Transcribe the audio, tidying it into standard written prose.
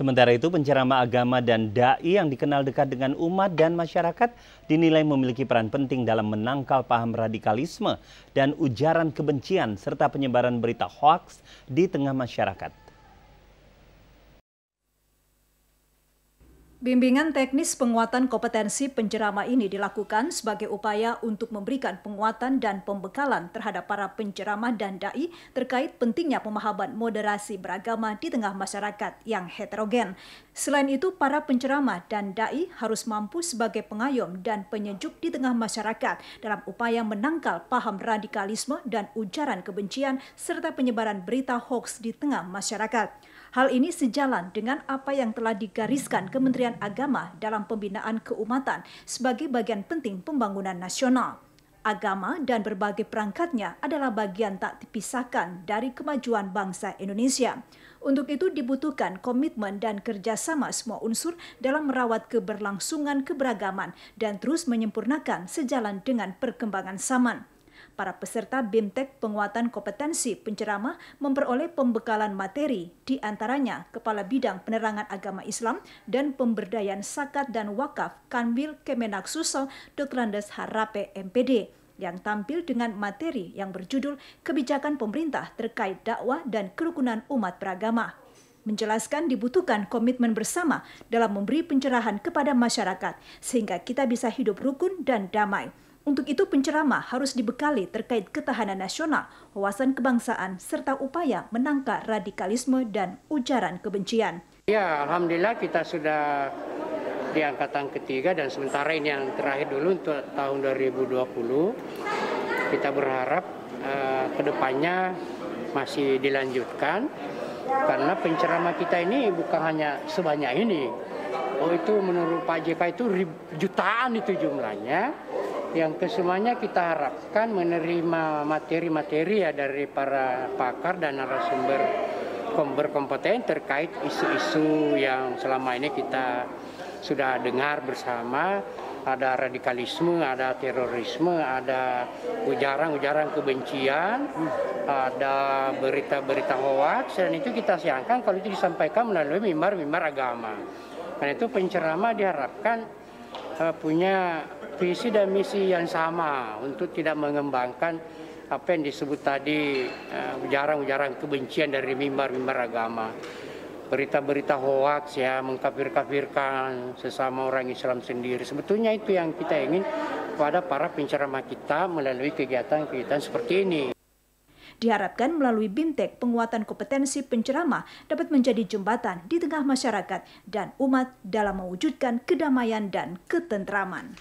Sementara itu, penceramah agama dan dai yang dikenal dekat dengan umat dan masyarakat dinilai memiliki peran penting dalam menangkal paham radikalisme dan ujaran kebencian serta penyebaran berita hoaks di tengah masyarakat. Bimbingan teknis penguatan kompetensi penceramah ini dilakukan sebagai upaya untuk memberikan penguatan dan pembekalan terhadap para penceramah dan dai terkait pentingnya pemahaman moderasi beragama di tengah masyarakat yang heterogen. Selain itu, para penceramah dan dai harus mampu sebagai pengayom dan penyejuk di tengah masyarakat dalam upaya menangkal paham radikalisme dan ujaran kebencian serta penyebaran berita hoaks di tengah masyarakat. Hal ini sejalan dengan apa yang telah digariskan Kementerian Agama dalam pembinaan keumatan sebagai bagian penting pembangunan nasional. Agama dan berbagai perangkatnya adalah bagian tak dipisahkan dari kemajuan bangsa Indonesia. Untuk itu dibutuhkan komitmen dan kerjasama semua unsur dalam merawat keberlangsungan keberagaman dan terus menyempurnakan sejalan dengan perkembangan zaman. Para peserta BIMTEK penguatan kompetensi penceramah memperoleh pembekalan materi, di antaranya Kepala Bidang Penerangan Agama Islam dan Pemberdayaan Zakat dan Wakaf Kanwil Kemenak Sulsel Dr. Andes Harape MPD, yang tampil dengan materi yang berjudul Kebijakan Pemerintah Terkait Dakwah dan Kerukunan Umat Beragama. Menjelaskan dibutuhkan komitmen bersama dalam memberi pencerahan kepada masyarakat sehingga kita bisa hidup rukun dan damai. Untuk itu penceramah harus dibekali terkait ketahanan nasional, wawasan kebangsaan, serta upaya menangkal radikalisme dan ujaran kebencian. Ya, alhamdulillah kita sudah di angkatan ketiga dan sementara ini yang terakhir dulu untuk tahun 2020. Kita berharap kedepannya masih dilanjutkan karena penceramah kita ini bukan hanya sebanyak ini. Oh, itu menurut Pak JK itu jutaan itu jumlahnya. Yang kesemuanya kita harapkan menerima materi-materi ya dari para pakar dan narasumber berkompeten terkait isu-isu yang selama ini kita sudah dengar bersama. Ada radikalisme, ada terorisme, ada ujaran-ujaran kebencian, ada berita-berita hoaks, dan itu kita sayangkan kalau itu disampaikan melalui mimbar-mimbar agama. Karena itu penceramah diharapkan punya visi dan misi yang sama untuk tidak mengembangkan apa yang disebut tadi ujaran-ujaran kebencian dari mimbar-mimbar agama. Berita-berita hoaks ya, mengkafir-kafirkan sesama orang Islam sendiri. Sebetulnya itu yang kita ingin pada para penceramah kita melalui kegiatan-kegiatan seperti ini. Diharapkan melalui BIMTEK penguatan kompetensi penceramah dapat menjadi jembatan di tengah masyarakat dan umat dalam mewujudkan kedamaian dan ketentraman.